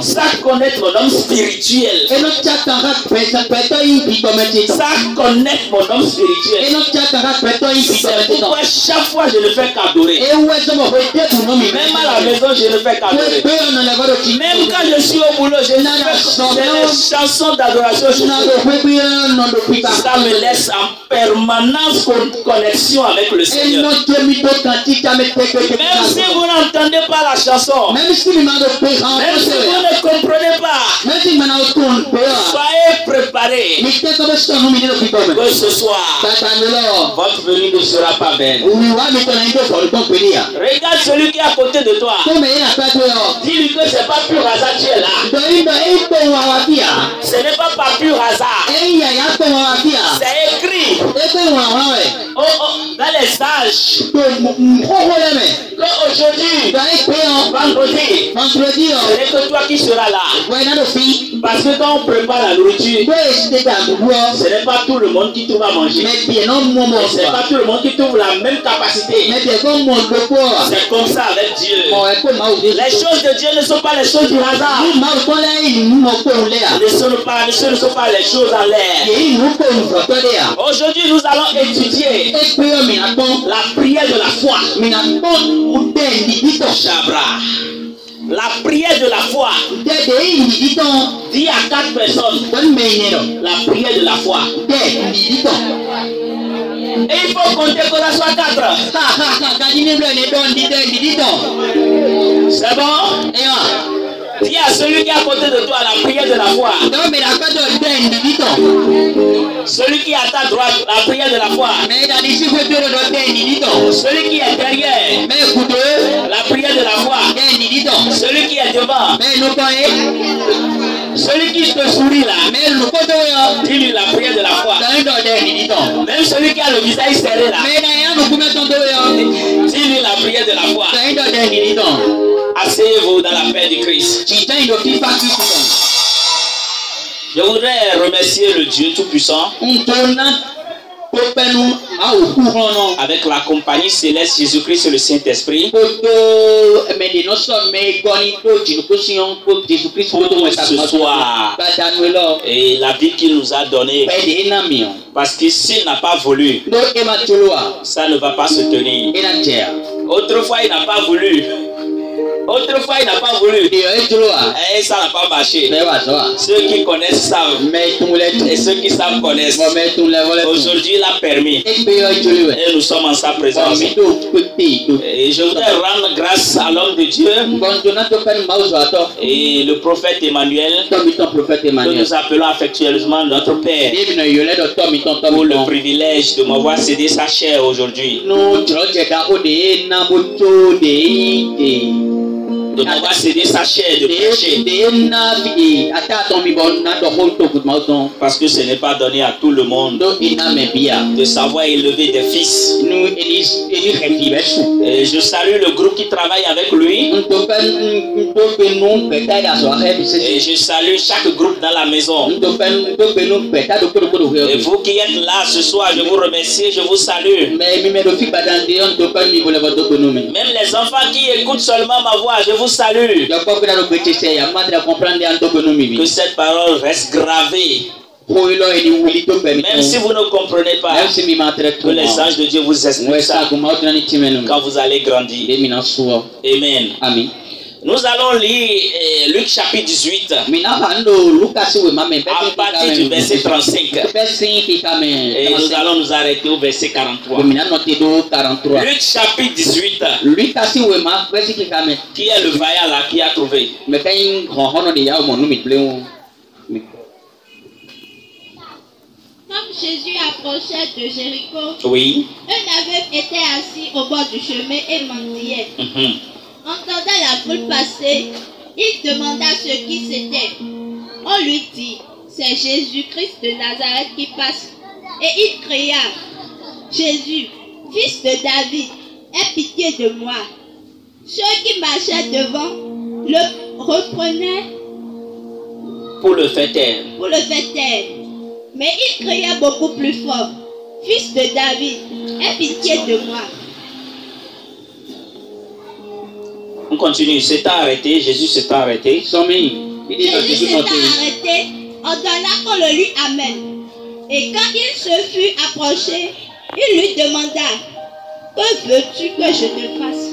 Ça connaître mon homme spirituel. Ça connaître mon homme spirituel. C'est pourquoi chaque fois je ne fais qu'adorer. Même à la maison je ne fais qu'adorer. Même quand je suis au boulot je ne fais des chansons d'adoration. Ça me laisse en permanence connexion avec le Seigneur. Même si vous n'entendez pas la chanson, même si vous ne comprenez pas, soyez préparés que ce soir votre venue ne sera pas belle. Regarde celui qui est à côté de toi. Dis-lui que c'est pas pur hasard tu es là. Ce n'est pas par pur hasard. C'est écrit dans les sages qu'aujourd'hui, vendredi, ce n'est que toi qui seras là. Parce que quand on prépare la nourriture, ce n'est pas tout le monde qui trouve à manger. Ce n'est pas tout le monde qui trouve la même capacité. C'est comme ça avec Dieu. Les choses de Dieu ne sont pas les choses du hasard. Ce ne sont pas les choses en l'air. Aujourd'hui, nous allons étudier la prière de la foi. Chabra. La prière de la foi. Dis à 4 personnes. La prière de la foi. Et il faut compter que ça soit 4. C'est bon? Dis à celui qui est à côté de toi la prière de la foi. Celui qui est à ta droite, la prière de la foi. Celui qui est derrière, la prière de la foi. Celui qui est devant, celui qui te sourit là, dis-lui la prière de la foi. Même celui qui a le visage serré là, dis-lui la prière de la foi. Asseyez-vous dans la paix du Christ. Je voudrais remercier le Dieu Tout-Puissant avec la compagnie céleste Jésus-Christ et le Saint-Esprit pour ce soir et la vie qu'il nous a donnée. Parce que s'il n'a pas voulu, ça ne va pas se tenir. Autrefois, il n'a pas voulu. Autrefois, il n'a pas voulu. Et ça n'a pas marché. Ceux qui connaissent savent. Et ceux qui savent connaissent. Aujourd'hui, il a permis. Et nous sommes en sa présence. Et je voudrais rendre grâce à l'homme de Dieu et le prophète Emmanuel, que nous appelons affectueusement notre Père, pour le privilège de m'avoir cédé sa chair aujourd'hui. De m'avoir cédé sa chair de prêcher. Parce que ce n'est pas donné à tout le monde de savoir élever des fils. Et je salue le groupe qui travaille avec lui. Et je salue chaque groupe dans la maison. Et vous qui êtes là ce soir, je vous remercie, je vous salue. Même les enfants qui écoutent seulement ma voix, je vous salue. Que cette parole reste gravée Même si vous ne comprenez pas, que les anges de Dieu vous expliquent ça quand vous allez grandir. Amen. Amen. Nous allons lire Luc chapitre 18 à partir du verset 35. Et nous allons nous arrêter au verset 43. Luc chapitre 18. Qui est le vaillant là qui a trouvé? Comme Jésus approchait de Jéricho, oui, un aveugle était assis au bord du chemin et mendiait. Entendant la foule passer, il demanda ce qui c'était. On lui dit, c'est Jésus-Christ de Nazareth qui passe. Et il cria, Jésus, fils de David, aie pitié de moi. Ceux qui marchaient devant le reprenaient pour le faire taire. Mais il cria beaucoup plus fort, fils de David, aie pitié de moi. On continue, c'est arrêté, Jésus s'est arrêté. Jésus s'est arrêté, ordonna qu'on le lui amène. Et quand il se fut approché, il lui demanda, que veux-tu que je te fasse?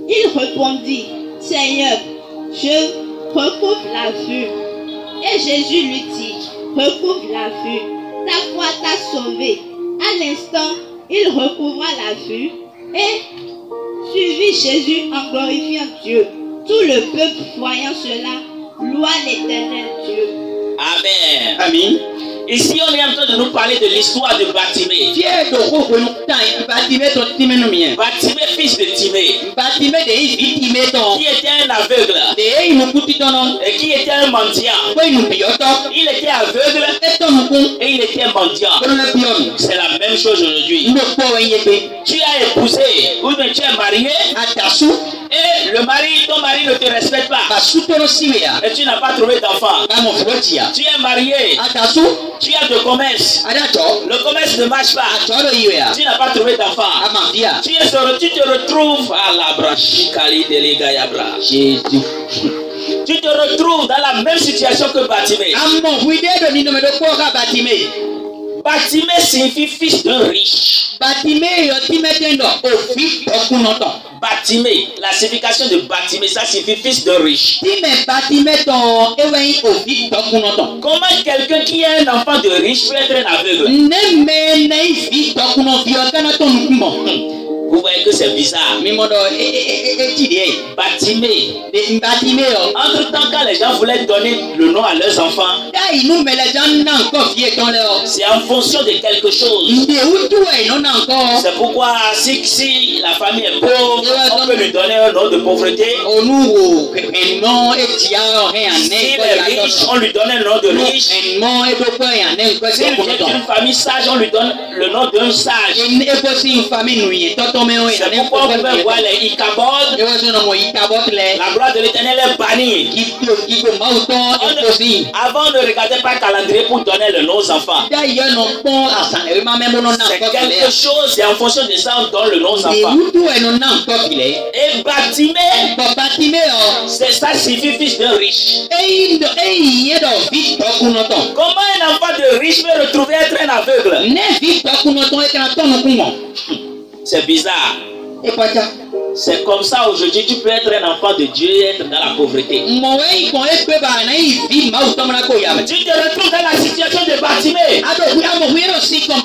Il répondit, Seigneur, je recouvre la vue. Et Jésus lui dit, recouvre la vue, ta foi t'a sauvé. À l'instant, il recouvra la vue et suivit Jésus en glorifiant Dieu. Tout le peuple voyant cela, loua l'Éternel Dieu. Amen. Amen. Ici, on est en train de nous parler de l'histoire de Bartimée. Bartimée, fils de Timée. Qui était un aveugle. Et qui était un mendiant. Il était aveugle et il était mendiant. C'est la même chose aujourd'hui. Tu as épousé ou bien tu es marié. Et ton mari ne te respecte pas. Et tu n'as pas trouvé d'enfant. Tu es marié. Tu as de commerce. Le commerce ne marche pas. Tu n'as pas trouvé d'enfant. Tu te retrouves à la branche. Tu te retrouves dans la même situation que Bartimée. Bartimée signifie fils d'un riche. Bartimée, la signification de Bartimée, ça signifie fils d'un riche. Comment quelqu'un qui est un enfant de riche peut être un aveugle? Vous voyez que c'est bizarre. Bartimée. Entre-temps, quand les gens voulaient donner le nom à leurs enfants, c'est en fonction de quelque chose. C'est pourquoi si la famille est pauvre, on peut lui donner un nom de pauvreté. Si il est riche, on lui donne un nom de riche. S'il vient d'une famille sage, on lui donne le nom d'un sage. C'est pourquoi vous pouvez voir les Ichabod. La gloire de l'Éternel est bannie. Avant, ne regardez pas le calendrier pour donner le nom aux enfants. C'est quelque chose, c'est en fonction de ça on donne le nom aux enfants. Et Bartimée, c'est ça signifie fils d'un riche. Comment un enfant de riche peut retrouver être un aveugle? C'est bizarre. C'est comme ça aujourd'hui, tu peux être un enfant de Dieu et être dans la pauvreté. Tu te retrouves dans la situation de Bartimée.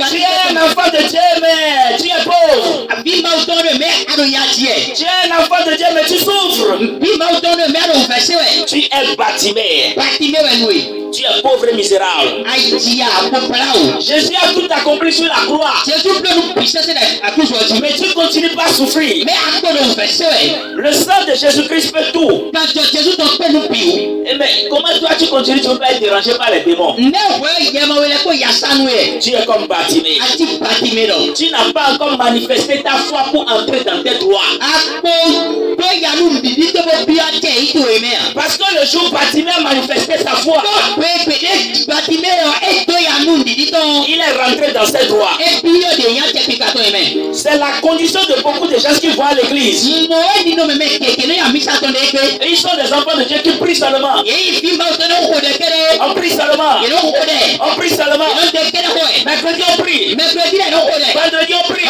Tu es un enfant de Dieu, mais tu es pauvre. Tu es un enfant de Dieu, mais tu souffres. Tu es Bartimée. Tu es pauvre et misérable. Jésus a tout accompli sur la croix. Mais tu ne continues pas à souffrir. Le sang de Jésus-Christ fait tout. Mais comment toi tu continues, tu ne peux pas être dérangé par les démons? Tu es comme Bartimée. Tu n'as pas encore manifesté ta foi pour entrer dans tes droits. Parce que le jour Bartimée a manifesté sa foi, il est rentré dans ses droits. C'est la condition de beaucoup de gens qui vont à l'église. Ils sont des enfants de Dieu qui prient seulement. On prie seulement. On prie seulement. Mercredi on prie. Vendredi on prie.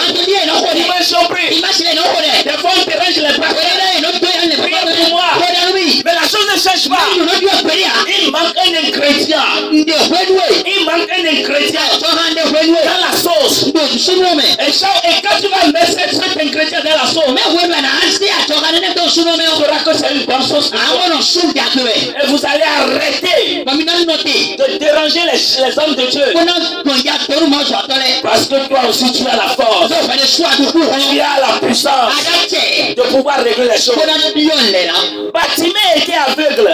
Dimanche on prie. Des fois on dérange les pasteurs. Priez pour moi. Mais la chose ne change pas. Il manque un ingrédient. Il manque un ingrédient dans la sauce. Et quand tu vas mettre cet ingrédient dans la sauce, tu sauras que c'est une bonne sauce. Et vous allez arrêter de déranger les hommes de Dieu. Parce que toi aussi tu as la force. Tu as la puissance de pouvoir régler les choses. Bartimée était aveugle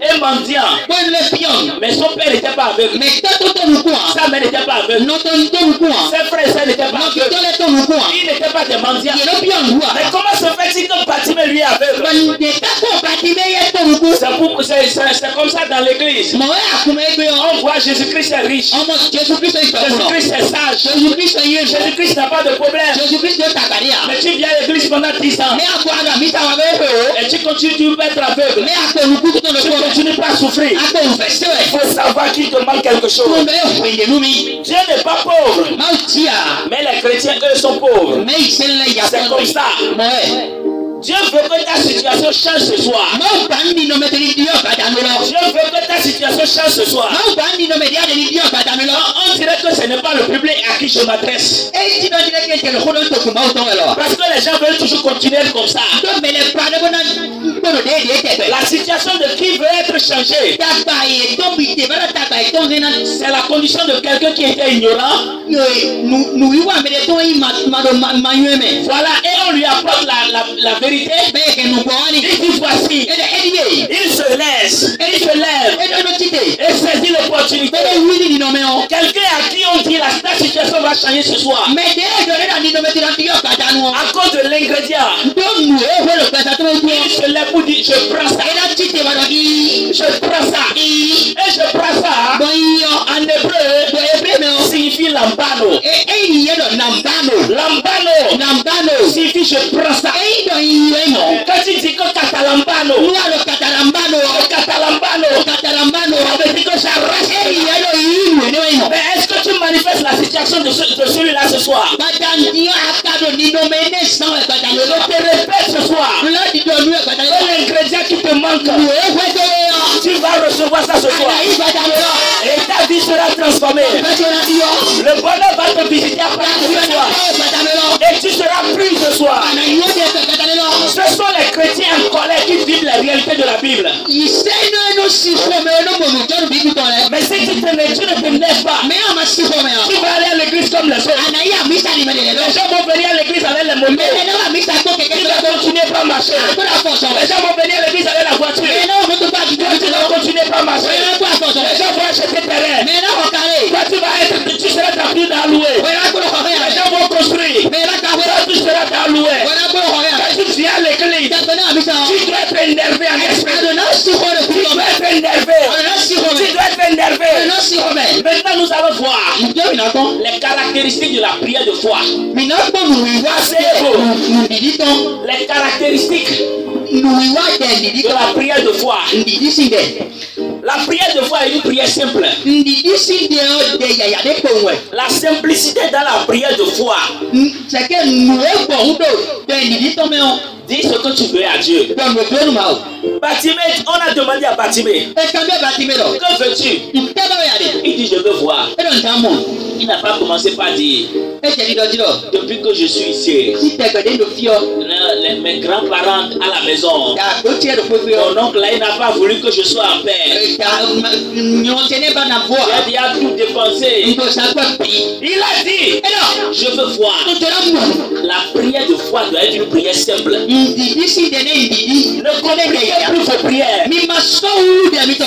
et mendiant. Mais son père n'était pas aveugle. Sa mère n'était pas aveugle. Ses frères et sœurs n'étaient pas aveugles. Il n'était pas des mendiants. Mais comment se fait-il que Bartimée lui est aveugle? C'est comme ça dans l'église. On voit Jésus-Christ est riche. Jésus-Christ est sage. Jésus-Christ n'a pas de problème. Mais tu viens à l'église pendant 10 ans. Et tu continues, tu peux être aveugle. Tu ne continues pas à souffrir. Il faut savoir qu'il te manque quelque chose. Dieu n'est pas pauvre. Mais les chrétiens, eux, sont pauvres. C'est comme ça. Dieu veut que ta situation change ce soir. Dieu veut que ta situation change ce soir. On dirait que ce n'est pas le public à qui je m'adresse. Parce que les gens veulent toujours continuer comme ça. La situation de qui veut être changée, c'est la condition de quelqu'un qui était ignorant. Voilà, et on lui apporte la vérité. Il dit voici. Il se laisse. Il se lève. Et saisit l'opportunité. Quelqu'un à qui on dit la situation va changer ce soir. À cause de l'ingrédient. Il se lève pour dire je prends ça. Je prends ça. Et je prends ça. En hébreu signifie lambano. Lambano signifie je prends ça. Quand tu dis que Catalambano, ça veut dire que j'arrache. Mais est-ce que tu manifestes la situation de celui-là ce soir? Je te répète ce soir, l'ingrédient qui te manque, tu vas recevoir ça ce soir. Et ta vie sera transformée. Le bonheur va te visiter après ce soir. Et tu seras pris ce soir. Ce sont les chrétiens en colère qui vivent la réalité de la Bible. Mais si tu ne te lèves pas, tu vas aller à l'église comme les autres. Les gens vont venir à l'église avec les motos. Tu vas continuer par marcher. Les gens vont venir à l'église avec la voiture. Tu vas continuer par marcher. Les gens vont acheter terrain. Toi, tu seras ta vie d'allouer. Les gens vont construire. Toi, tu seras d'allouer. Quand tu viens à l'église, tu dois être énervé en esprit. Tu dois être énervé. Tu dois être énervé. Maintenant, nous allons voir les caractéristiques de la prière de foi. Les caractéristiques de la prière de foi. La prière de foi est une prière simple. La simplicité dans la prière de foi. Dis ce que tu veux à Dieu. Bartimée, on a demandé à Bartimée, que veux-tu? Il dit je veux voir. Il n'a pas commencé par dire depuis que je suis ici, mes grands-parents à la maison, mon oncle là, il n'a pas voulu que je sois en paix. Il a tout dépensé. Il a dit je veux voir. La prière de foi doit être une prière simple. Ne compliquez plus vos prières.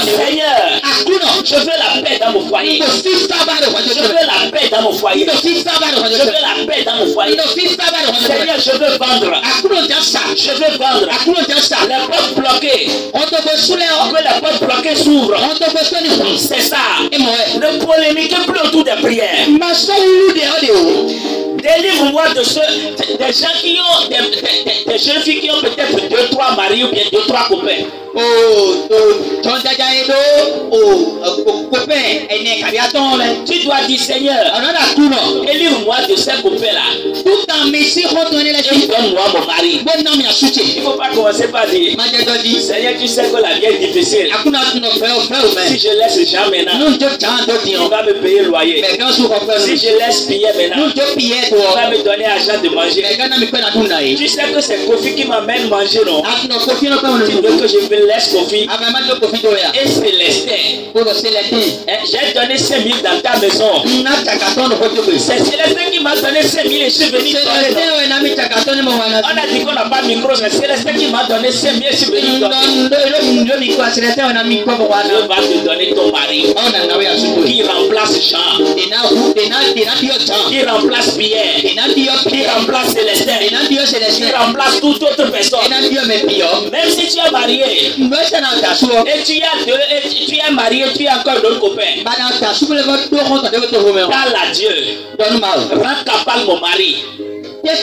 Seigneur, je veux la paix dans mon foyer. Je veux la paix dans mon foyer. Je veux la paix dans mon foyer. Seigneur, je veux vendre. Je veux vendre. Les portes bloquées. Que les portes bloquées s'ouvrent. C'est ça. Ne polémiquez plus autour des prières. Délivre-moi de des gens qui ont des jeunes filles qui ont peut-être 2-3 maris ou bien 2-3 copains. Tu dois dire Seigneur, délivre-moi de ces copains-là. Et donne-moi mon mari. Il ne faut pas commencer par dire Seigneur, tu sais que la vie est difficile. Si je laisse Jean maintenant, il va me payer le loyer. Si je laisse Pierre maintenant, il va me donner argent de manger. Tu sais que c'est Kofi qui m'amène manger, non? Tu veux que je me laisse Kofi et Célestin. J'ai donné 5 000 dans ta maison. C'est Célestin qui m'a donné 5 000 et je suis venu donner. On a dit qu'on n'a pas de micro, c'est Célestin qui m'a donné 5 000 et je suis venu donner. Je vais te donner ton mari qui remplace Jean, qui remplace Pierre, qui remplace Célestin, qui remplace toute autre personne. Même si tu es marié et tu es marié, tu as encore d'autres copains. Parle à Dieu. Rends capable mon mari. Et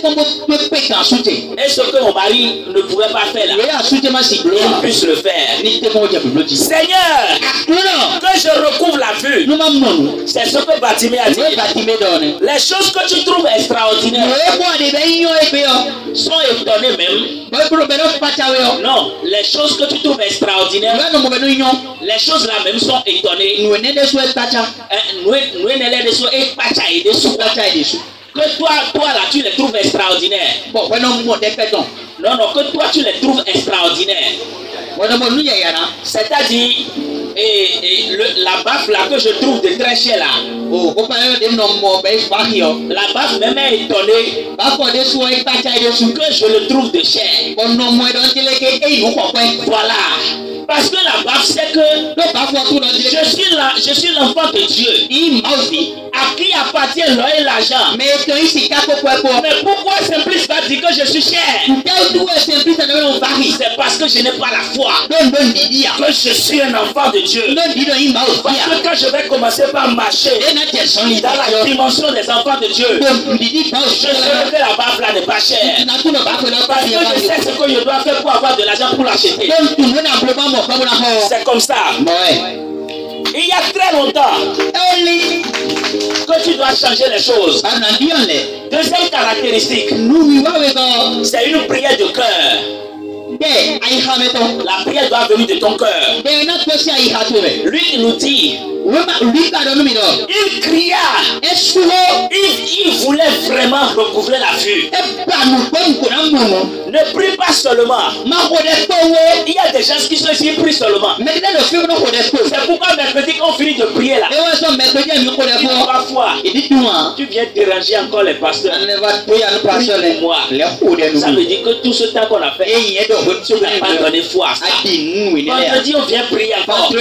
ce que mon mari ne pouvait pas faire là, il puisse le faire. Seigneur, que je recouvre la vue. C'est ce que Batimé a dit. Les choses que tu trouves extraordinaires sont étonnées même. Non, les choses que tu trouves extraordinaires, les choses là même sont étonnées. Que toi là, tu les trouves extraordinaires. Non, que toi, tu les trouves extraordinaires. C'est-à-dire, la baffe là que je trouve de très cher là. La baffe même est étonnée que je le trouve de cher. Voilà. Parce que la baffe, c'est que je suis l'enfant de Dieu. À qui appartient l'or et l'argent? Mais pourquoi Simplice va dire que je suis cher? C'est parce que je n'ai pas la foi que je suis un enfant de Dieu. Parce que quand je vais commencer par marcher dans la dimension des enfants de Dieu, je sais que la baffe là n'est pas chère. Parce que je sais ce que je dois faire pour avoir de l'argent pour l'acheter. C'est comme ça. Il y a très longtemps que tu dois changer les choses. Deuxième caractéristique, c'est une prière de cœur. La prière doit venir de ton cœur. Lui, il nous dit, il cria, il voulait vraiment recouvrer la vue. Ne prie pas seulement. Il y a des gens qui sont ici, ils prient seulement. C'est pourquoi mercredi, quand on finit de prier là, parfois, tu viens déranger encore les pasteurs. Moi. Ça veut dire que tout ce temps qu'on a fait, tu n'as pas donné foi à ça. Vendredi, on vient prier encore. Et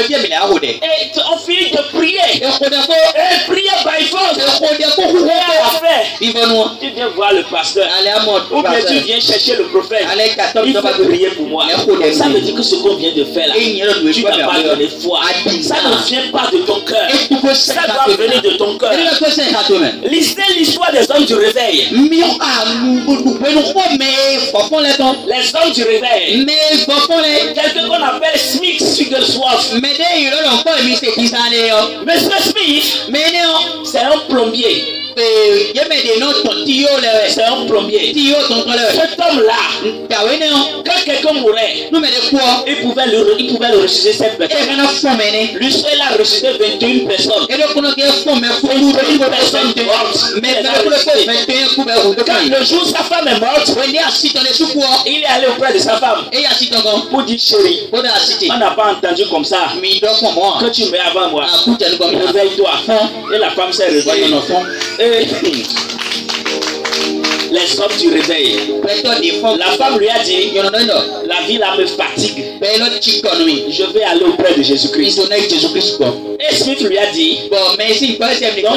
on finit de prier. Et prier by force. Tu viens voir le pasteur. Ou bien tu viens chercher le prophète. Il faut prier pour moi. Ça veut dire que ce qu'on vient de faire là, tu n'as pas donné foi. Ça ne vient pas de ton cœur. Ça doit venir de ton cœur. Lisez l'histoire des hommes du réveil. Les hommes du réveil. Quelqu'un qu'on appelle Smith Wigglesworth. Monsieur Smith, c'est un plombier. C'est un plombier. Cet homme-là, quand quelqu'un mourait, il pouvait le ressusciter cette personne. Lui seul a ressuscité 21 personnes. 21 personnes mortes. Quand le jour sa femme est morte, il est allé auprès de sa femme pour dire chérie, on n'a pas entendu comme ça que tu mets avant moi. Réveille-toi. Et la femme s'est réveillée. Les hommes du réveil. La femme lui a dit, la vie là me fatigue. Je vais aller auprès de Jésus-Christ. Et Smith lui a dit, donc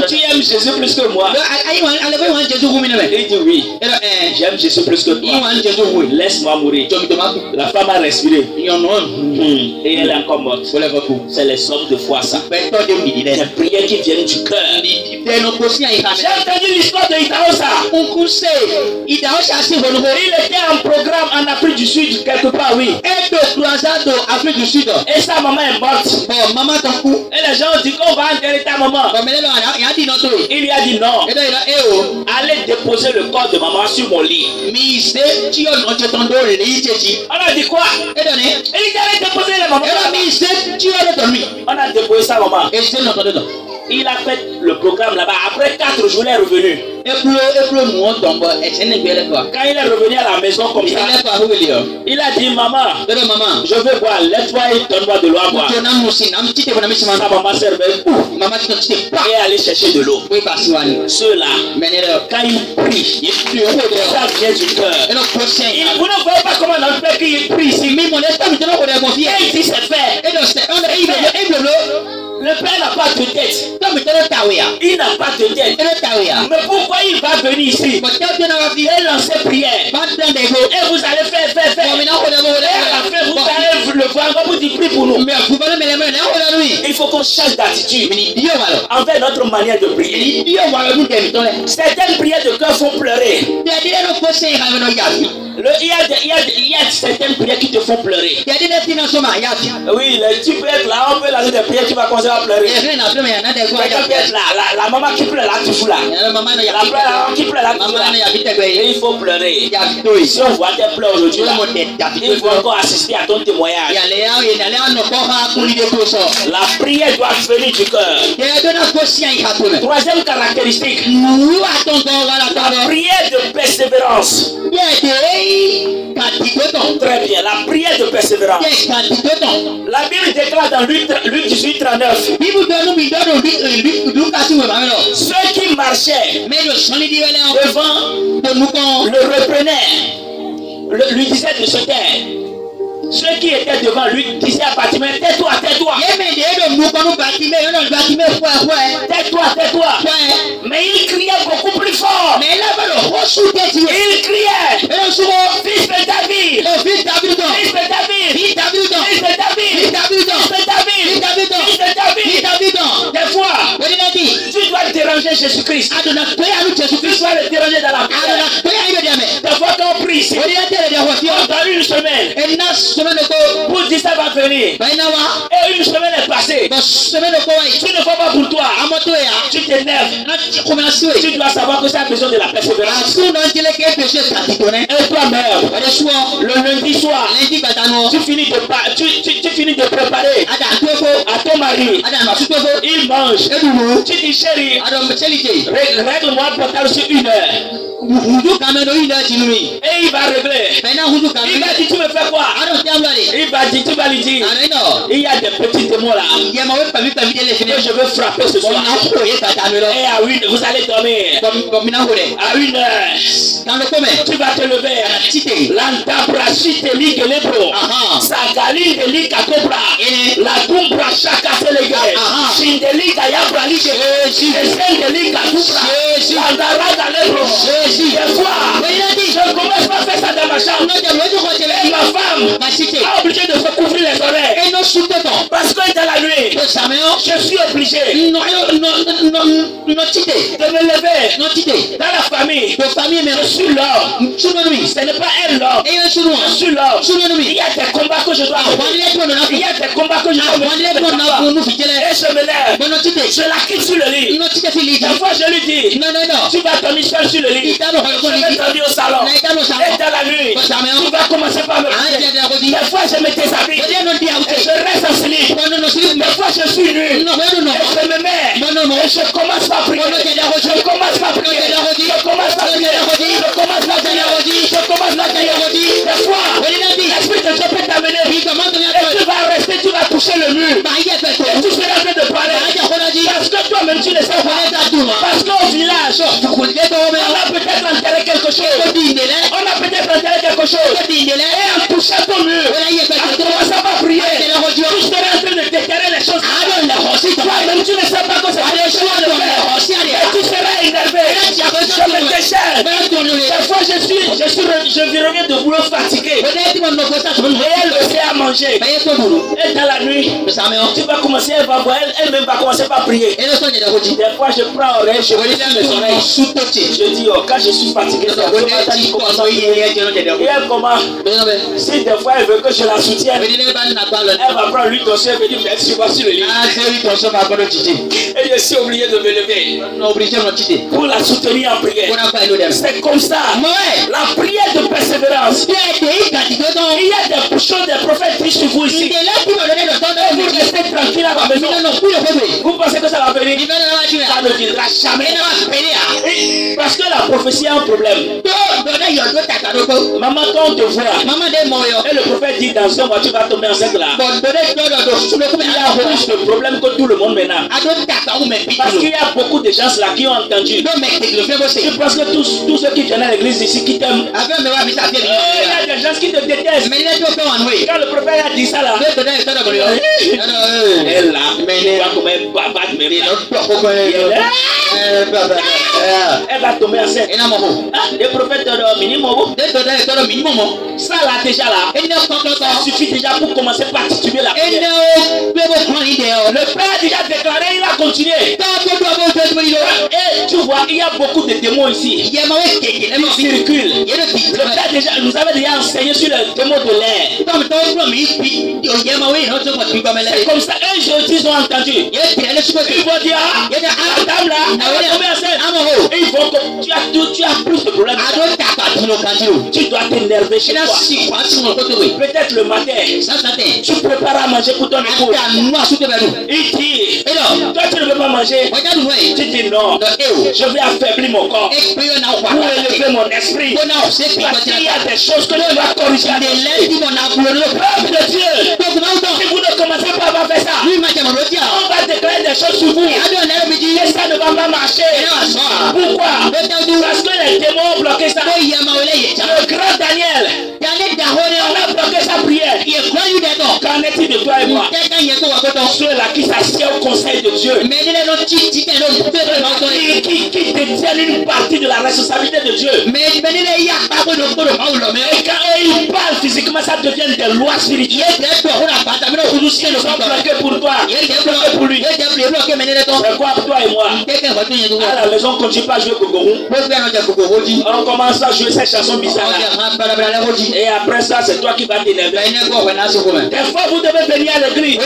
tu aimes Jésus plus que moi? Il dit oui, j'aime Jésus plus que toi. Laisse-moi mourir. La femme a respiré. Et elle est encore morte. C'est les hommes de foi ça. Les prières qui viennent du cœur. J'ai entendu l'histoire de Itaosa. Il était en programme en Afrique du Sud, quelque part, oui. Afrique du Sud. Et sa maman est morte. Et les gens ont dit qu'on va enterrer ta maman. Il lui a dit non. Allez déposer le corps de maman sur mon lit. On a dit quoi? Il dit allez déposer la maman. On a déposé sa maman. Il a fait le programme là-bas. Après 4 jours, il est revenu. Quand il est revenu à la maison comme ça, il a dit maman, je veux boire, laisse-moi et donne-moi de l'eau à boire. Sa maman servait et allait chercher de l'eau. Ceux-là, quand ils prient, ça vient du cœur. Vous ne voyez pas comment on fait qu'il prie ici. Et il dit c'est fait. Le père n'a pas de tête. Il n'a pas de tête. Mais pourquoi il va venir ici et lancer prière? Et vous allez faire. Et à la fin, vous allez le voir. Vous dites prie pour nous. Il faut qu'on change d'attitude envers notre manière de prier. Certaines prières de cœur font pleurer. Il y a certaines prières qui te font pleurer. Oui, tu peux être là, on peut lancer des prières, tu vas commencer à pleurer. Quelqu'un peut être là, la maman qui pleure là, toujours là. La maman qui pleure là, toujours là. Et il faut pleurer. Si on voit tes pleurs aujourd'hui, il faut encore assister à ton témoignage. La prière doit venir du cœur. Troisième caractéristique, la prière de persévérance. Très bien, la prière de persévérance. La Bible déclare dans Luc 18:39. Ceux qui marchaient devant le reprenaient, lui disaient de se taire. Ceux qui étaient devant lui disaient à Bartimée, tais-toi. Tais-toi. Mais il criait beaucoup plus fort. Il criait, fils de David. Des fois, tu dois déranger Jésus-Christ. Tu dois le déranger dans la prière. Des fois, quand on prie ici, dans une semaine, pour dire ça va venir. Et une semaine est passée. Tu ne vas pas pour toi. Tu t'énerves. Tu dois savoir que ça a besoin de la persévérance. Et toi-même, le lundi soir, tu finis de préparer à ton mari. Il mange. Tu dis chérie, règle-moi le portable sur 1 heure. Et il va régler. Il va dire tu me fais quoi? Il va dire, tu vas lui dire, il y a des petits témoins là que je veux frapper ce soir. Et à 1 heure, vous allez dormir. À 1 heure, tu vas te lever. L'antabrachite ligue lebro. Sagaline de ligue katobra. La tumbra chaka selege. Shindeli kayabra ligue. Esen de ligue katobra. L'andaraga lebro. Des fois, je ne commence pas à faire ça dans ma chambre. Et ma femme a obligé de se couvrir les oreilles. Parce que dans la nuit, je suis obligé de me lever. Dans la famille, je suis l'homme. Ce n'est pas elle l'homme. Je suis l'homme. Il y a des combats que je dois mener. Il y a des combats que je dois mener. Et je me lève. Je la quitte sur le lit. Des fois, je lui dis, tu vas dormir seul sur le lit. Je vais dormir au salon. Et dans la nuit, tu vas commencer par me prier. Des fois, je me déshabille. Et je reste assis. Des fois, je suis nu. Et je me mets. Et je commence par prier. Je commence par prier. Des fois, l'Esprit de Dieu peut t'amener. Et tu vas rester, tu vas toucher le mur. Et tu seras en train de parler. Parce que toi-même, tu ne sais pas. Parce qu'au village, on a peut-être enterré quelque chose. Et en touchant ton mur, en commençant par prier, tu seras en train de déterrer les choses. Toi-même, tu ne sais pas que c'est pas les choses de faire. Et tu seras énervé. Je me déchaîne. Des fois, je reviens de boulot fatigué. Et elle le fait à manger. manger. Et dans la nuit, tu vas commencer, elle va voir, elle-même va commencer par prier. Des fois, je prends oreille, je regarde mes oreilles. Je dis, oh, quand je suis fatigué, et elle commence. Si des fois elle veut que je la soutienne, elle va prendre lui ton chef et dire merci, voici le lit. Et je suis obligé de me lever pour la soutenir en prière. C'est comme ça. La prière de persévérance. Il y a des choses des prophètes disent sur vous ici. Vous restez tranquille à la maison. Vous pensez que ça va venir? Ça ne viendra jamais. Parce que la prophétie a un problème. Maman, quand on te voit, et le prophète dit dans un mois tu vas tomber enceinte là. Il y a plus de problèmes que tout le monde maintenant. Parce qu'il y a beaucoup de gens là qui ont entendu. Je pense que tous ceux qui viennent à l'église ici qui t'aiment. Il y a des gens qui te détestent. Quand le prophète a dit ça là, elle là, elle va tomber enceinte. Les prophètes ça là déjà là, ça suffit déjà pour commencer par tituber la prière. Le père a déjà déclaré, il va continuer. Et tu vois, il y a beaucoup de démons ici. Ils circulent. Le père déjà, nous avait déjà enseigné sur le démon de l'air. C'est comme ça, un jour ils ont entendu. Ils vont dire, la dame là, elle va tomber enceinte. Et ils vont que tu as plus de problèmes. Tu dois t'énerver chez toi. Peut-être le matin, tu prépares à manger pour ton époux. Il dit, toi tu ne veux pas manger. Tu dis non, je vais affaiblir mon corps pour élever mon esprit. Parce qu'il y a des choses que tu dois corriger. Le peuple de Dieu, si vous ne commencez pas à faire ça, on va déclarer des choses sur vous. Et ça ne va pas marcher. Pourquoi? Parce que les démons ont bloqué ça. Le grand Daniel, on a bloqué sa prière. Qu'en est-il de toi et moi? Ceux-là qui s'assiedent au conseil de Dieu, qui détiennent une partie de la responsabilité de Dieu. Et quand ils parlent physiquement, ça devient des lois spirituelles. Ils sont bloqués pour toi, ils sont bloqués pour lui. C'est quoi pour toi et moi? À la maison, on ne continue pas à jouer Gogoron. On commence à jouer cette chanson bizarre là. Et après ça, c'est toi qui vas t'énerver. Des fois, vous devez venir à l'église.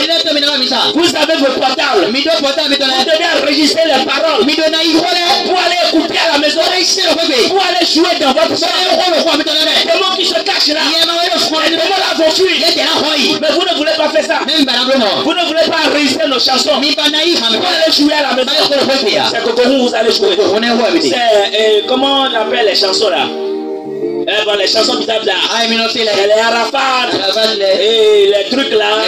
Vous avez vos portables. Vous devez enregistrer les paroles. Pour aller écouter à la maison. Pour aller jouer dans votre salon. Les mots qui se cachent là. Les mots là vont fuir. Mais vous ne voulez pas faire ça. Vous ne voulez pas enregistrer nos chansons. Pour aller jouer à la maison. C'est que vous allez jouer. C'est comment on appelle les chansons là? Bon, les chansons bizarres là, les Arafat et les trucs là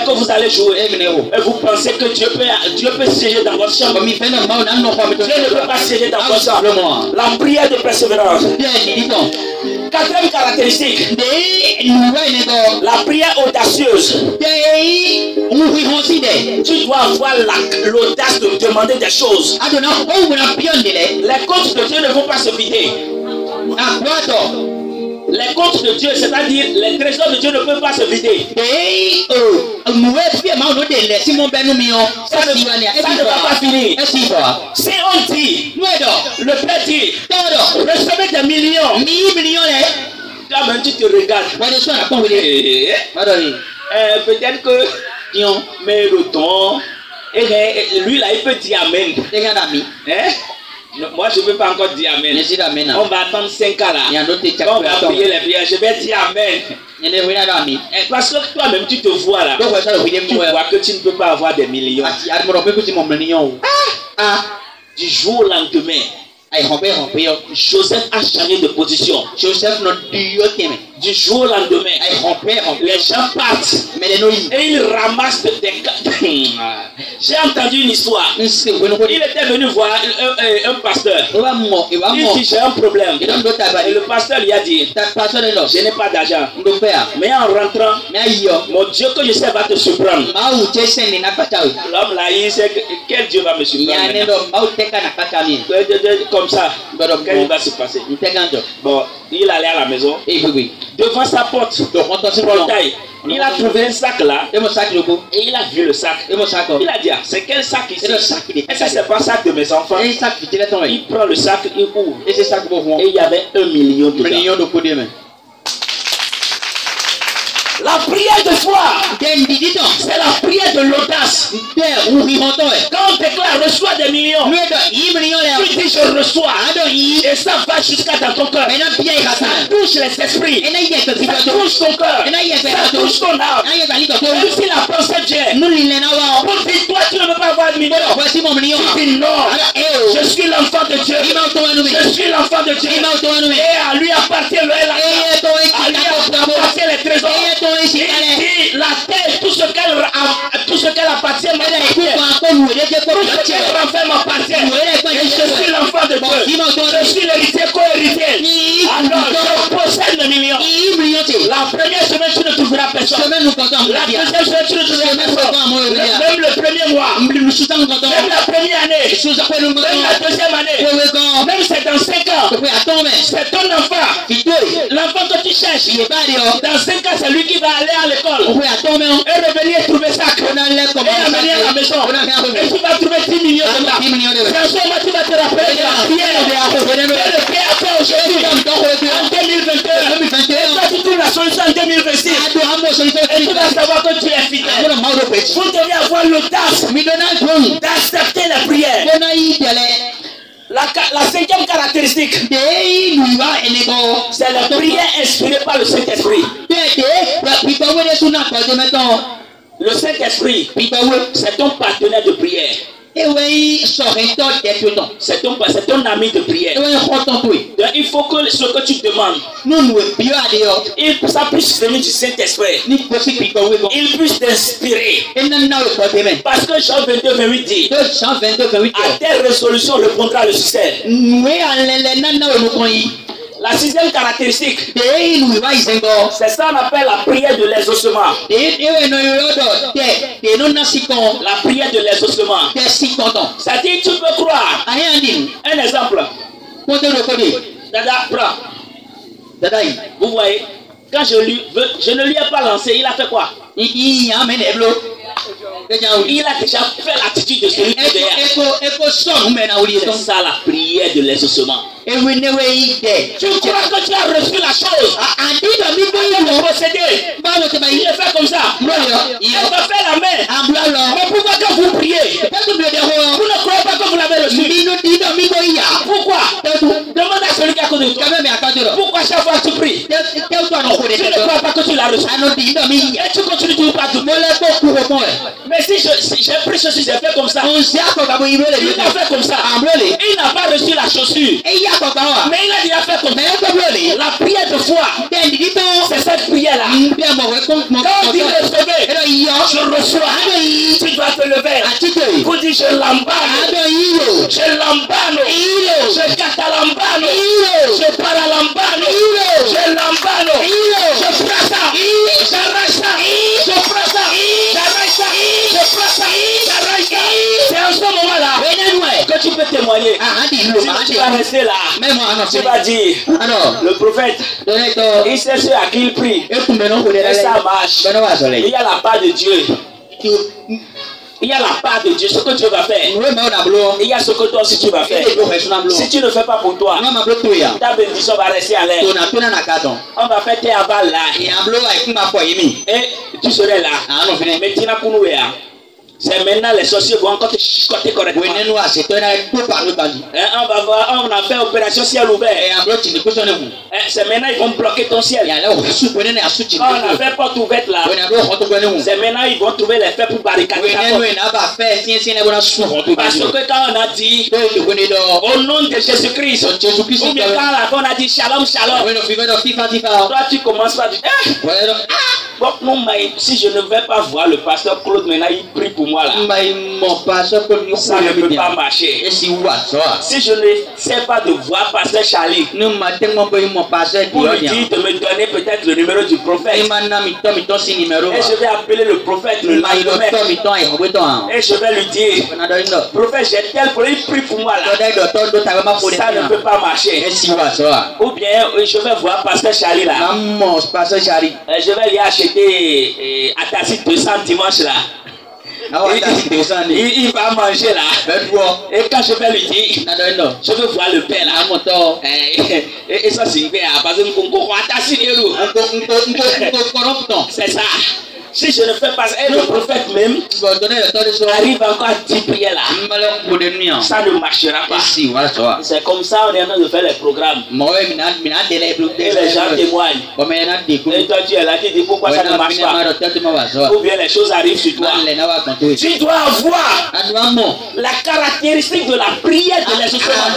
que vous allez jouer. Et vous pensez que Dieu peut siéger dans votre chambre. Dieu ne peut pas siéger dans votre chambre. La prière de persévérance. Quatrième caractéristique, la prière audacieuse. Tu dois avoir l'audace de demander des choses. Les comptes de Dieu ne vont pas se vider. Les comptes de Dieu, c'est-à-dire les trésors de Dieu ne peuvent pas se vider. Ça ne va pas finir. Si on dit, le Père dit, recevez des millions, toi-même tu te regardes. Peut-être que, mais le temps, lui là, il peut dire Amen. Moi je ne veux pas encore dire Amen. On va attendre 5 ans là. On va prier les prières. Je vais dire Amen. Parce que toi-même tu te vois là. Tu vois que tu ne peux pas avoir des millions. Du jour au lendemain, Joseph a changé de position. Du jour au lendemain, les gens partent et ils ramassent des J'ai entendu une histoire. Il était venu voir un pasteur. Il dit j'ai un problème. Et le pasteur lui a dit je n'ai pas d'argent. Mais en rentrant, mon Dieu que je sais va te surprendre. L'homme là, il sait quel Dieu va me surprendre. Comme ça, qu'est-ce qui va se passer? Bon, il allait à la maison. devant sa porte, portail, il a trouvé un sac là, et il a vu le sac. Il a dit, ah, c'est quel sac ici? Est-ce que c'est pas le sac de mes enfants? Il prend le sac, il ouvre. Et il y avait 1 million dedans. La prière de foi, c'est la prière de l'audace. Quand on déclare reçois des millions, tu dis je reçois, et ça va jusqu'à dans ton cœur. Ça touche les esprits, ça touche ton cœur, ça touche ton âme. Même si la pensée vient, pour dire toi tu ne veux pas avoir de millions, tu dis non, je suis l'enfant de Dieu, je suis l'enfant de Dieu, et à lui appartient le à lui appartient les trésors. Il dit la terre, tout ce qu'elle appartient m'appartient. Tout ce qu'elle renferme m'appartient. Et je suis l'enfant de Dieu. Je suis l'héritier co-héritier. Alors je possède le million. La première semaine tu ne trouveras personne. La deuxième semaine tu ne trouveras personne. Même le premier mois. Même la première année. Même la deuxième année. Même c'est dans 5 ans. C'est ton enfant. L'enfant que tu cherches. Dans 5 ans c'est lui qui va aller à l'école et revenir trouver ça et amener à la maison et tu vas trouver 10 millions de dollars. C'est en ce moment tu vas te rappeler de la prière le Père a fait aujourd'hui en 2021 et toi tu trouves la solution en 2026 et tu vas savoir que tu es fidèle. Vous devez avoir l'audace d'accepter la prière. La 5e caractéristique, c'est la prière inspirée par le Saint-Esprit. Le Saint-Esprit, c'est ton partenaire de prière. C'est ton ami de prière. Donc, il faut que ce que tu demandes, ça puisse venir du Saint-Esprit. Il puisse t'inspirer. Parce que Jean 22, 28 dit, à telle résolution répondra le succès. La 6e caractéristique, c'est ça qu'on appelle la prière de l'exaucement. La prière de l'exaucement. C'est-à-dire tu peux croire. Un exemple. Dada, prends. Vous voyez, quand je ne lui ai pas lancé, il a fait quoi? Il a déjà fait l'attitude de celui qui est derrière. C'est ça la prière de l'exaucement. Tu crois que tu as reçu la chose. Il va procéder. Il le fait comme ça. Il va faire la main. Mais pourquoi quand vous priez, vous ne croyez pas que vous l'avez reçu? Pourquoi? Demande à celui qui est à côté de toi. Pourquoi chaque fois que tu pries, tu ne crois pas que tu l'as reçu? Et tu continues toujours pas tout. Mais si j'ai pris ceci, j'ai fait comme ça. Il a fait comme ça. Il n'a pas reçu la chaussure. Mais il a déjà fait comme ça. La prière de foi, c'est cette prière-là. Quand il est sauvé, je reçois. Tu dois te lever. Vous dites je l'embane. Je l'embane. Je catalambane. Je paralambane. Je l'embane. Je prends ça. J'arrache ça. Je prends ça. J'arrache ça. Je prends ça. J'arrache ça. C'est en ce moment-là que tu peux témoigner. Tu vas rester là. Tu vas dire, le prophète, il sait ce à qui il prie. Et ça marche. Il y a la part de Dieu. Il y a la part de Dieu, ce que Dieu va faire. Il y a ce que toi aussi tu vas faire. Si tu ne fais pas pour toi, ta bénédiction va rester à l'air. On va faire tes avals là. Et tu serais là. Mais tu n'as pas nous. C'est maintenant les sorciers vont encore te chicoter correctement. On a fait opération ciel ouvert. C'est maintenant ils vont bloquer ton ciel. On a fait porte ouverte là. C'est maintenant ils vont trouver les faits pour barricader ta porte. Parce que quand on a dit au nom de Jésus-Christ, ou bien quand on a dit shalom shalom, toi tu commences par dire bon, non, mais si je ne vais pas voir le pasteur Claude maintenant il prie pour pour moi là, ça ne peut pas marcher. Si je ne sais pas de voir Pasteur Charlie pour lui dire de me donner peut-être le numéro du prophète, et je vais appeler le prophète le lendemain, et je vais lui dire, prophète, j'ai tel problème, prie pour moi là, ça ne peut pas marcher. Ou bien je vais voir Pasteur Charlie là, je vais lui acheter à Tassi 200 dimanche là. Il va manger là. Et quand je vais lui dire, je veux voir le père là. Et ça c'est bien. Parce que c'est ça. Si je ne fais pas ça, et le prophète même arrive encore à 10 prières là, ça ne marchera pas. C'est comme ça on est en train de faire les programmes. Et les gens témoignent. Et toi tu es là, tu dis pourquoi ça ne marche pas. Ou bien les choses arrivent sur toi. Tu dois avoir la caractéristique de la prière de l'exaucement.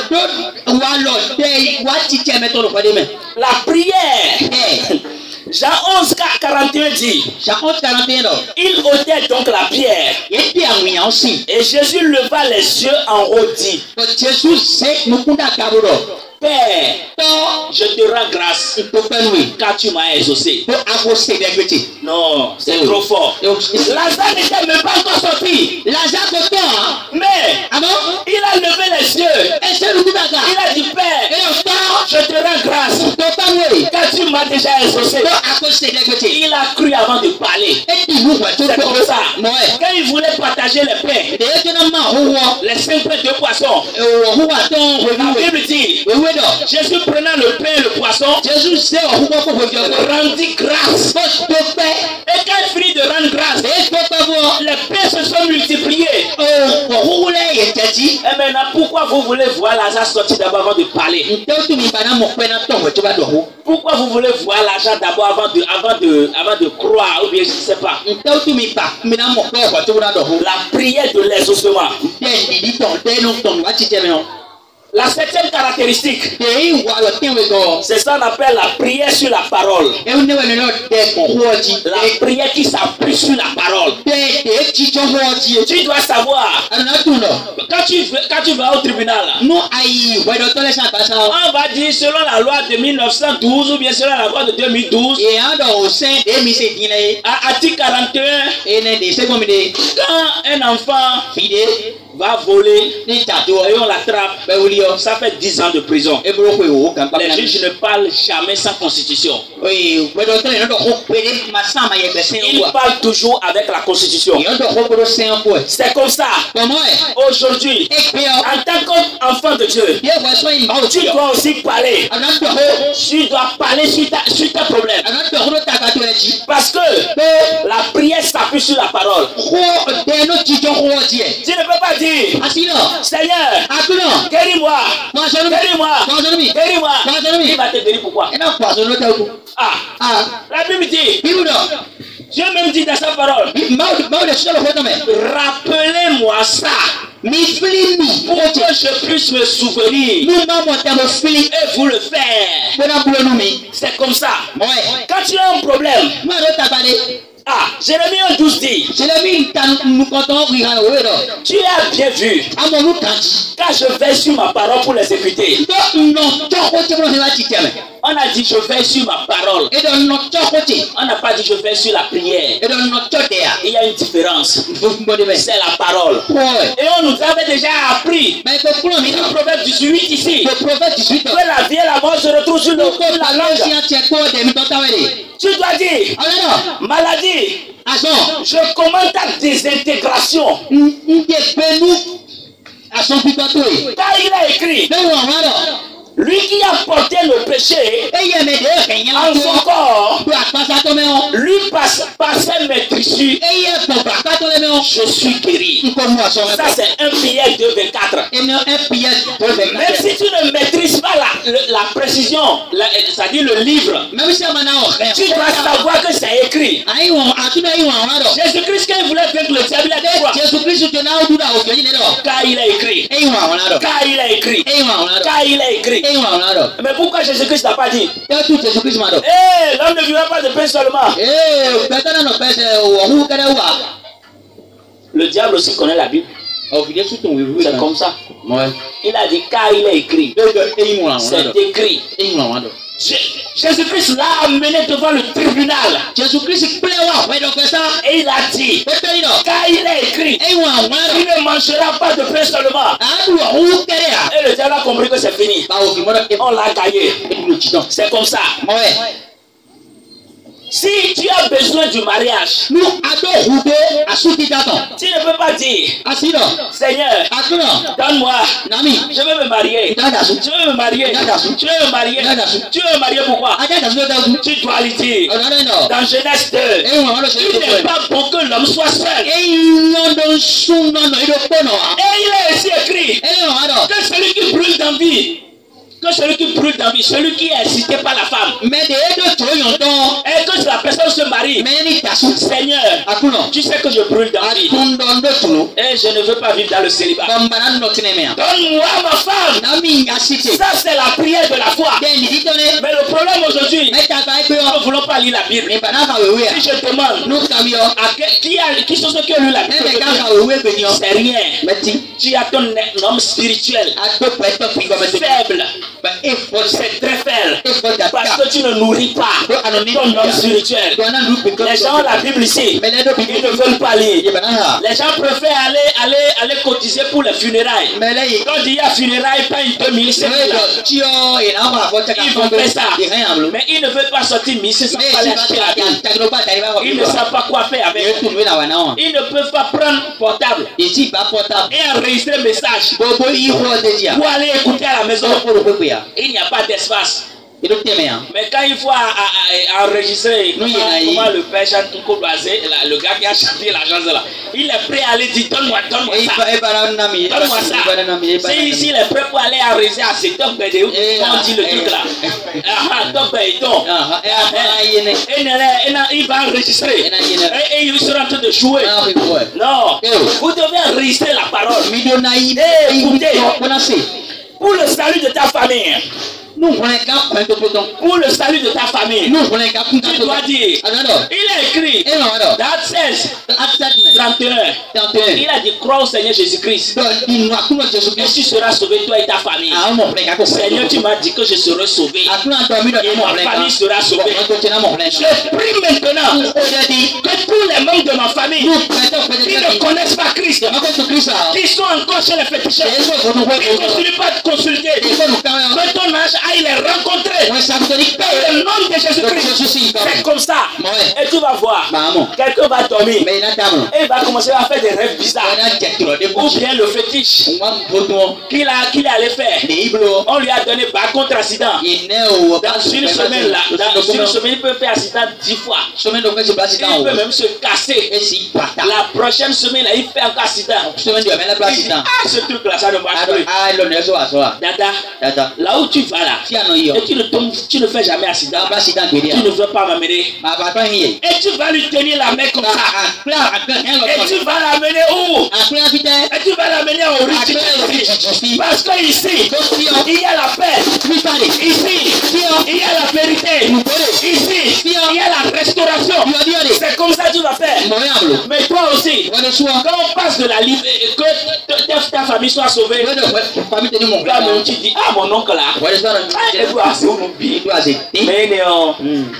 La prière. Jean 11, 41 dit, il ôtait donc la pierre. Et Jésus leva les yeux en haut dit, Père, je te rends grâce car tu m'as exaucé. Non, c'est trop fort. Lazare n'était même pas encore sorti. Mais il a levé les yeux. Il a dit, Père, je te rends grâce car tu m'as déjà exaucé. Il a cru avant de parler. C'est comme ça. Quand il voulait partager les pains, les 5 pains de poisson, la Bible dit, Jésus prenant le pain et le poisson, rendit grâce. Et quand il finit de rendre grâce, les pains se sont multipliés. Et maintenant, pourquoi vous voulez voir Lazare sortir d'abord avant de parler? Pourquoi vous voulez voir l'argent d'abord avant de croire, ou bien je ne sais pas. La prière de l'exaucement. La 7e caractéristique, c'est ça qu'on appelle la prière sur la parole. La prière qui s'appuie sur la parole. Tu dois savoir, quand tu vas au tribunal, on va dire selon la loi de 1912 ou bien selon la loi de 2012, à article 41, quand un enfant va voler et on l'attrape, ça fait 10 ans de prison. Les juges ne parlent jamais sans constitution. Ils parlent toujours avec la constitution. C'est comme ça. Aujourd'hui, en tant qu'enfant de Dieu, tu dois aussi parler. Tu dois parler sur tes problèmes. Parce que la prière s'appuie sur la parole. Tu ne peux pas dire, Seigneur, guéris-moi, guéris-moi, guéris-moi. Il va te guérir pourquoi? La Bible dit, Dieu même dit dans sa parole, rappelez-moi ça pour que je puisse me souvenir et vous le faire. C'est comme ça. Quand tu as un problème, Jérémie 12 dit, tu as bien vu, quand je vais sur ma parole pour l'exécuter. On a dit je vais sur ma parole. On n'a pas dit je vais sur la prière. Il y a une différence. C'est la parole. Et on nous avait déjà appris dans le proverbe 18 ici que la vie et la mort se retrouvent sur la langue. Tu dois dire maladie, je commande ta désintégration. Car il a écrit, lui qui a porté le péché en son corps, lui par ses maîtrises, je suis guéri. Ça c'est 1 Pierre 2, 24. Même si tu ne maîtrises pas la précision, c'est-à-dire le livre, tu dois savoir que c'est écrit. Jésus-Christ, quand il voulait vaincre le diable, il a dit quoi? Car il a écrit. Car il a écrit. Car il a écrit. Mais pourquoi Jésus-Christ n'a pas dit? L'homme ne vivra pas de pain seulement. Le diable aussi connaît la Bible. C'est comme ça. Il a dit car il est écrit. C'est écrit. Jésus-Christ l'a amené devant le tribunal. Et il a dit car il est écrit. Il ne mangera pas de pain seulement. Et le diable a compris que c'est fini. On l'a gagné. C'est comme ça. Si tu as besoin du mariage, tu ne peux pas dire Seigneur, donne-moi, je veux me marier. Tu veux me marier. Tu veux me marier. Tu veux me marier pourquoi? Tu dois lui dire dans Genèse 2, il n'est pas bon que l'homme soit seul. Et il est ici écrit que celui qui brûle d'envie, celui qui est excité par la femme, et que la personne se marie, Seigneur, tu sais que je brûle d'envie et je ne veux pas vivre dans le célibat. Donne-moi ma femme. Ça c'est la prière de la foi. Mais le problème aujourd'hui, nous ne voulons pas lire la Bible. Si je demande qui sont ceux qui ont lu la Bible, c'est rien. Tu as ton homme spirituel faible. C'est très faible parce que tu ne nourris pas ton homme spirituel. Les gens ont la Bible ici, ils ne veulent pas lire. Les gens préfèrent aller cotiser pour les funérailles. Quand il y a funérailles, ils payent 2500 $. Ils vont faire ça, mais ils ne veulent pas sortir 1500 $. Ils ne savent pas quoi faire avec. Ils ne peuvent pas prendre portable et enregistrer un message pour aller écouter à la maison. Il n'y a pas d'espace. Mais quand il faut enregistrer comment le père chante tout courtoisé, le gars qui a chanté la chanson là, il est prêt à aller dire donne-moi ça. Donne-moi ça. S'il est prêt pour aller enregistrer à ce top de où on dit le truc là. Top béton. Il va enregistrer. Et il sera en train de jouer. Non. Vous devez enregistrer la parole. Écoutez. Pour le salut de ta famille. Pour le salut de ta famille, tu dois dire, il est écrit, dans 16, 31, il a dit, crois au Seigneur Jésus-Christ, et tu seras sauvé, toi et ta famille. Seigneur, tu m'as dit que je serai sauvé, et ma famille sera sauvée. Je prie maintenant que tous les membres de ma famille qui ne connaissent pas Christ, qui sont encore chez les féticheurs, qui ne continuent pas de consulter, que ton âge aille les rencontrer dans le nom de Jésus-Christ. C'est comme ça. Et tu vas voir, quelqu'un va dormir et il va commencer à faire des rêves bizarres. Ou bien le fétiche qu'il est allé faire, on lui a donné par contre accident. Dans une semaine là, il peut faire accident 10 fois. Il peut même se casser. La prochaine semaine là, il fait encore accident. Ce truc là, ça ne marche plus. Dada, là où tu vas là, et tu ne fais jamais accident, tu ne veux pas m'amener, et tu vas lui tenir la main comme ça, et tu vas l'amener où? Et tu vas l'amener au riche, parce que ici il y a la paix, ici il y a la vérité, ici il y a la restauration. C'est comme ça que tu vas faire. Mais toi aussi, quand on passe de la liberté, que ta famille soit sauvée, toi tu dis ah mon oncle là, mais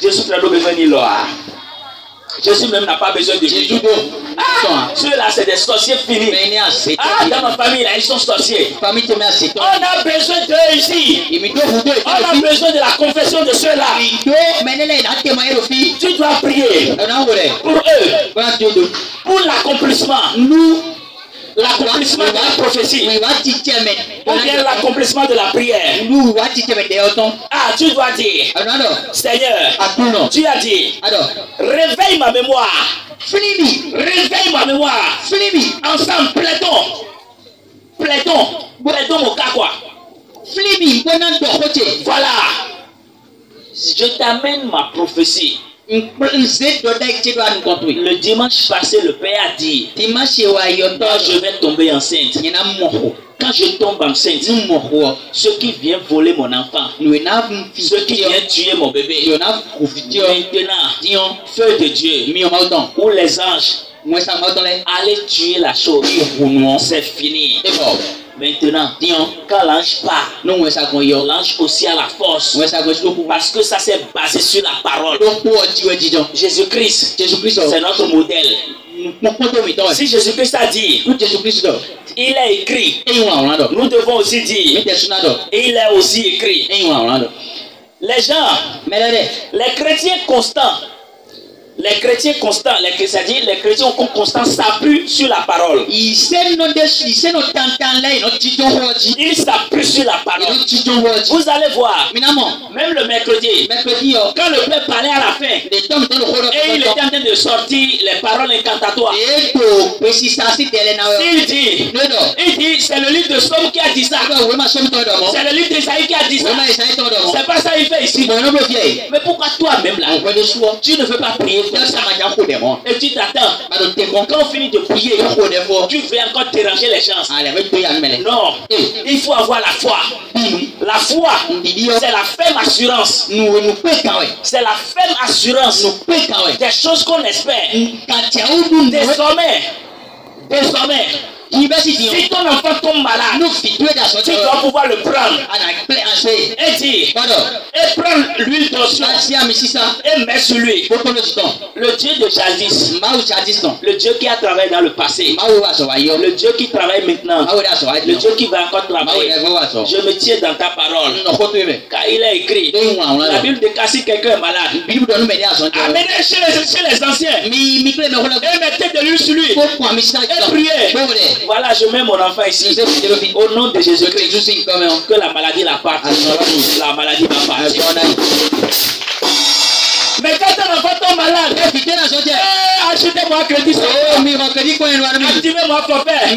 Jésus n'a pas besoin de l'eau. Jésus même n'a pas besoin de Jésus. Ceux-là, c'est des sorciers finis. Dans ma famille, là, ils sont sorciers. On a besoin d'eux ici. On a besoin de la confession de ceux-là. Tu dois prier pour eux, pour l'accomplissement. L'accomplissement de la prophétie, ou bien l'accomplissement de la prière. Tu dois dire, Seigneur, tu as dit, réveille ma mémoire. Réveille ma mémoire. Ensemble, plaidons mon cas quoi. Voilà. Je t'amène ma prophétie. Le dimanche passé, le Père a dit, quand je vais tomber enceinte, quand je tombe enceinte, ceux qui viennent voler mon enfant, ceux qui viennent tuer mon bébé, maintenant, feu de Dieu, ou les anges, allez tuer la chose. C'est fini. Maintenant, quand l'ange part, l'ange aussi a la force. Parce que ça s'est basé sur la parole. Jésus-Christ, c'est notre modèle. Si Jésus-Christ a dit, il est écrit, nous devons aussi dire, il est aussi écrit. Les gens, les chrétiens constants, c'est-à-dire les chrétiens constants s'appuient sur la parole. Ils s'appuient sur la parole. Vous allez voir, même le mercredi, quand le peuple parlait à la fin, et il était en train de sortir les paroles incantatoires, il dit, c'est le livre de Somme qui a dit ça. C'est le livre d'Esaïe qui a dit ça. C'est pas ça qu'il fait ici. Mais pourquoi toi-même là, tu ne veux pas prier? Et tu t'attends. Quand on finit de prier, tu veux encore déranger les gens. Non, il faut avoir la foi. La foi, c'est la ferme assurance. C'est la ferme assurance des choses qu'on espère. Désormais, si ton enfant tombe malade, tu dois pouvoir le prendre et dire, et prendre l'huile d'onction et mettre sur lui. Le Dieu de jadis, le Dieu qui a travaillé dans le passé, le Dieu qui travaille maintenant, le Dieu qui va encore travailler. Je me tiens dans ta parole. Car il est écrit, la Bible déclare si quelqu'un est malade, amenez chez les anciens et mettez de l'huile sur lui et priez. Voilà, je mets mon enfant ici. Au nom de Jésus-Christ, que la maladie la parte. La maladie va partir. Mais quand un enfant tombe malade, achetez-moi un crédit. Activez-moi prophète.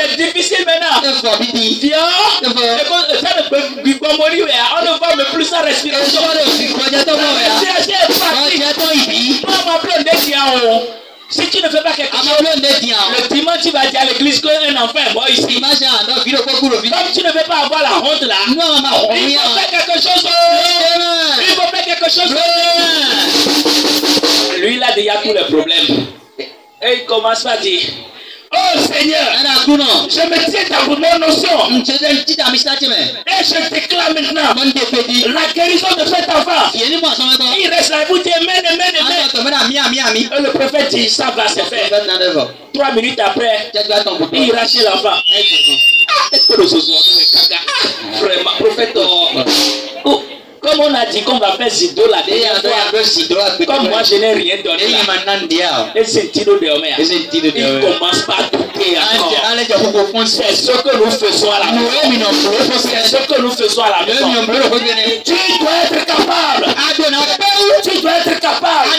C'est difficile maintenant. Viens. On ne voit même plus sa respiration. Si tu ne fais pas quelque chose, le dimanche tu vas dire à l'église qu'un enfant est mort ici. Comme tu ne veux pas avoir la honte là, il faut faire quelque chose. Il faut faire quelque chose. Lui il a déjà tous les problèmes. Et il commence à dire, oh Seigneur, je me tiens dans mon notion. Et je déclare maintenant la guérison de cet enfant. Il reste là, vous dites amen. Et le prophète dit, ça va se faire. 3 minutes après, il ira chez l'enfant. Vraiment, prophète. Comme on a dit qu'on va faire Zido la dernière fois, comme moi je n'ai rien donné là, et c'est Tino de Homer, il commence pas à douter encore. C'est ce que nous faisons à la maison. C'est ce que nous faisons à la maison. Tu dois être capable. Tu dois être capable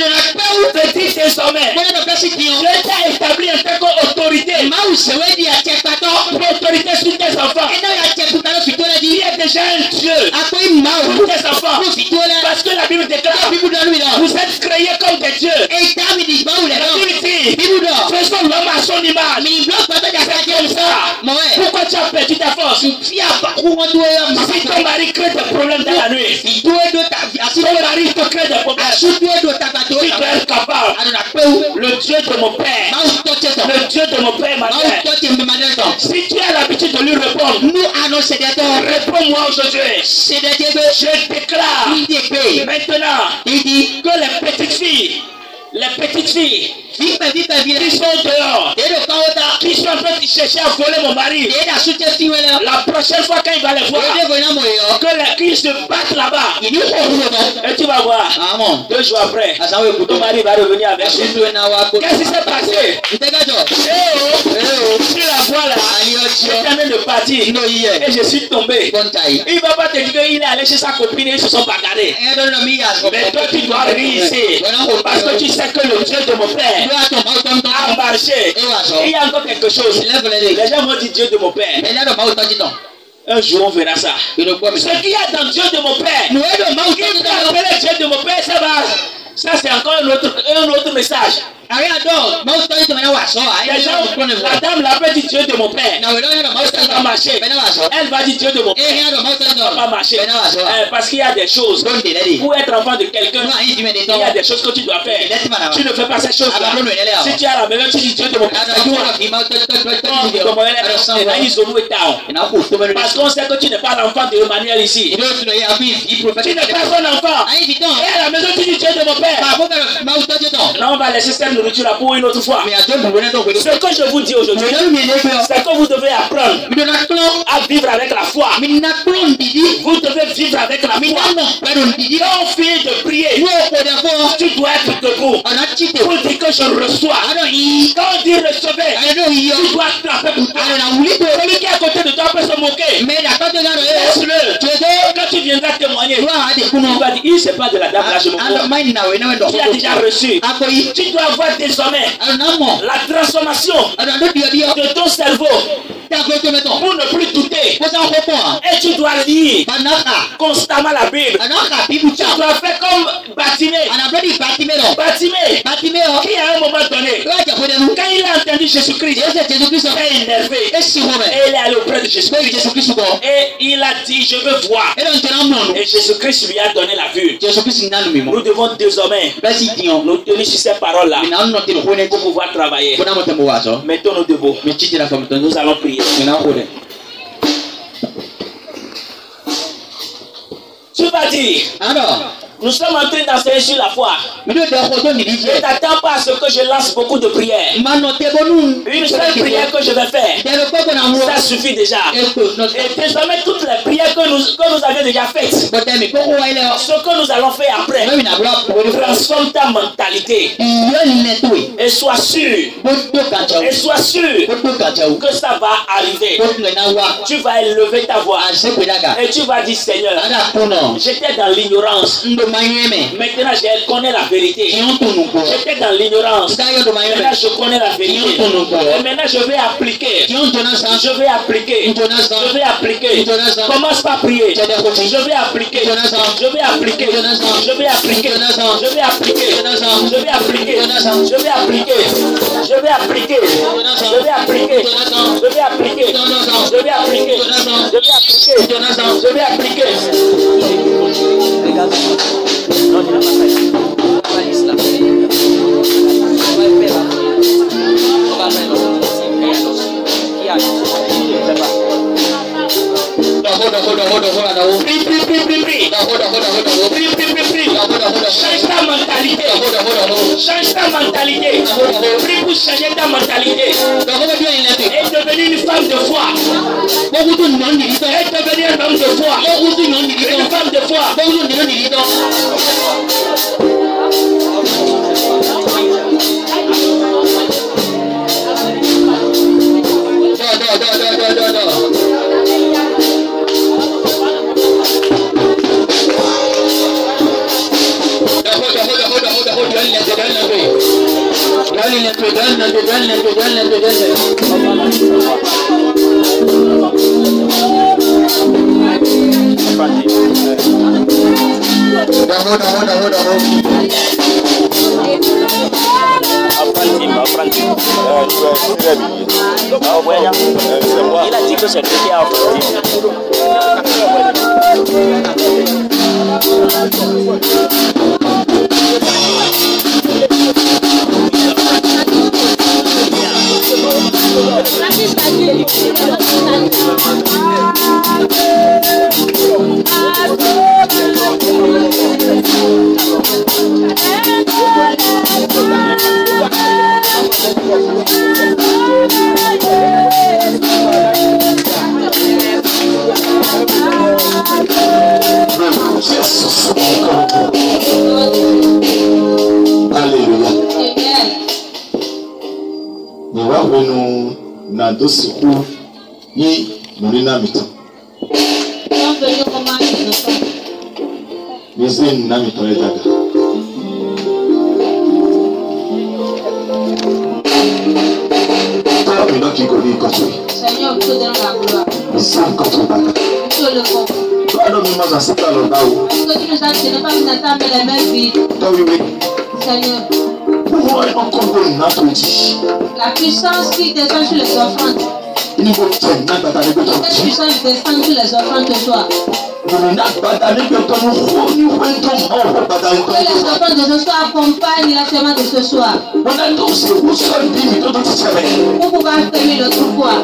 de dire désormais, je t'ai établi en tant qu'autorité. Autorité sur tes enfants. Il y a déjà un Dieu pour tes enfants. Parce que la Bible déclare, vous êtes créés comme des dieux. La Bible dit, faisons l'homme à son image. C'est comme ça. Pourquoi tu as perdu ta force? Si ton mari crée des problèmes dans la nuit, si ton mari te crée des problèmes, tu dois être capable. Le Dieu de mon père, le Dieu de mon père, ma mère, si tu as l'habitude de lui répondre, réponds-moi aujourd'hui. Je déclare maintenant que les petites filles qui sont dehors, qui sont en train de chercher à voler mon mari, la prochaine fois quand il va les voir, qu'ils se battent là-bas, et tu vas voir, 2 jours après, ton mari va revenir avec lui. Qu'est-ce qui s'est passé? Tu la vois là, il est en train de partir, et je suis tombé. Il ne va pas te dire qu'il est allé chez sa copine et ils se sont bagarrés. Mais toi tu dois rire ici, parce que tu sais que le Dieu de mon père a marché. Il y a encore quelque chose. Les gens m'ont dit Dieu de mon père. Un jour on verra ça. Ce qu'il y a dans Dieu de mon père, qui peut appeler Dieu de mon père, ça c'est encore un autre message. La dame l'a pas dit Dieu de mon père. Ça va pas marcher. Elle va dire Dieu de mon père. Ça va pas marcher. Parce qu'il y a des choses. Pour être enfant de quelqu'un, il y a des choses que tu dois faire. Tu ne fais pas ces choses-là. Si tu es à la maison, tu dis Dieu de mon père. Parce qu'on sait que tu n'es pas l'enfant de Emmanuel ici. Tu n'es pas son enfant. Et à la maison, tu dis Dieu de mon père. Non, on va laisser cette nourriture là pour une autre fois. Ce que je vous dis aujourd'hui, c'est que vous devez apprendre à vivre avec la foi. Vous devez vivre avec la foi. Quand on finit de prier, tu dois être debout pour dire que je reçois. Quand on dit recevoir, tu dois attraper pour toi. Celui qui est à côté de toi peut se moquer. Laisse-le. Quand tu viendras témoigner, tu vas dire, c'est pas de la dame là, je me moque. Tu as déjà reçu. Tu dois avoir désormais la transformation de ton cerveau pour ne plus douter. Et tu dois lire constamment la Bible. Tu dois faire comme Bartimée. Bartimée, qui à un moment donné, quand il a entendu Jésus-Christ, il est énervé. Et il est allé auprès de Jésus-Christ. Et il a dit, je veux voir. Et Jésus-Christ lui a donné la vue. Nous devons désormais nous tenir sur ces paroles-là pour pouvoir travailler. Mettons-nous debout. Nous allons prier. Tu vas dire, nous sommes en train d'enseigner sur la foi. Ne t'attends pas à ce que je lance beaucoup de prières. Une seule prière que je vais faire, ça suffit déjà. Et désormais, toutes les prières que nous avions déjà faites, ce que nous allons faire après, transforme ta mentalité. Et sois sûr que ça va arriver. Tu vas élever ta voix et tu vas dire, Seigneur, j'étais dans l'ignorance. Maintenant, je connais la vérité. J'étais dans l'ignorance. Maintenant, je connais la vérité. Et maintenant, je vais appliquer. Commence par prier. Je vais appliquer. Non, il n'a pas fait. L'islam. On va faire. On va faire qui a change ta mentalité. Change ta mentalité. Prie pour changer ta mentalité. Et devenir une femme de foi. Et devenir un homme de foi. Une femme de foi. Il a dit que c'est chrétien en Alléluia. Nous avons dans deux secours ni nous n'avons pas. Nous n'avons pas. Seigneur, vous donne la gloire. Est-ce que tu nous as dit de ne pas nous attendre les mains vides? Seigneur. La puissance qui descend sur les offrandes. Cette puissance descend sur les offrandes de toi. Que les offrandes de ce soir accompagnent la semaine de ce soir. Pour pouvoir fermer l'autre fois.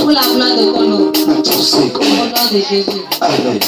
Pour la gloire de ton nom. Au nom de Jésus. Amen.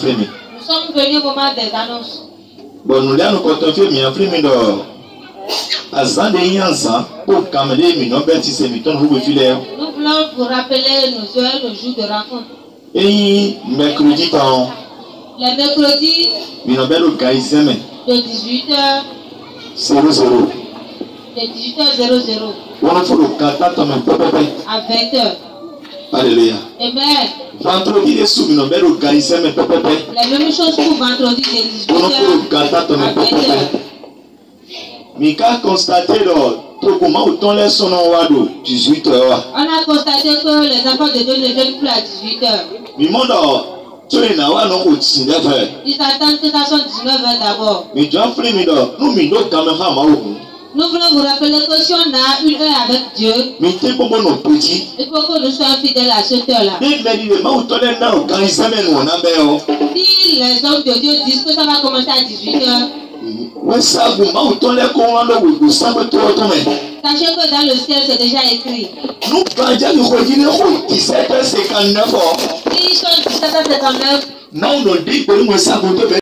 Nous sommes venus au moment des annonces. Bon, nous l'avons confié, mais après, nous voulons vous rappeler nos heures, nos jours de rencontre. Et mercredi, les mercredis de 18h 00. De 18h00 à 20h. Alléluia. Amen. Vendredi, les sous, nous allons organiser mes pépés. La même chose pour vendredi de 18h à 20h. Mais quand constaté comment autant les son en 18h. On a constaté que les enfants de Dieu ne viennent plus à 18h. Mais mon tu es là, non, au 19h. Ils attendent que ça soit 19h d'abord. Mais tu as fait, nous, nous voulons vous rappeler que si on a une heure avec Dieu, il faut que nous soyons fidèles à cette heure-là. Si les hommes de Dieu disent que ça va commencer à 18h, sachez que dans le ciel c'est déjà écrit. Ils sont 17h59.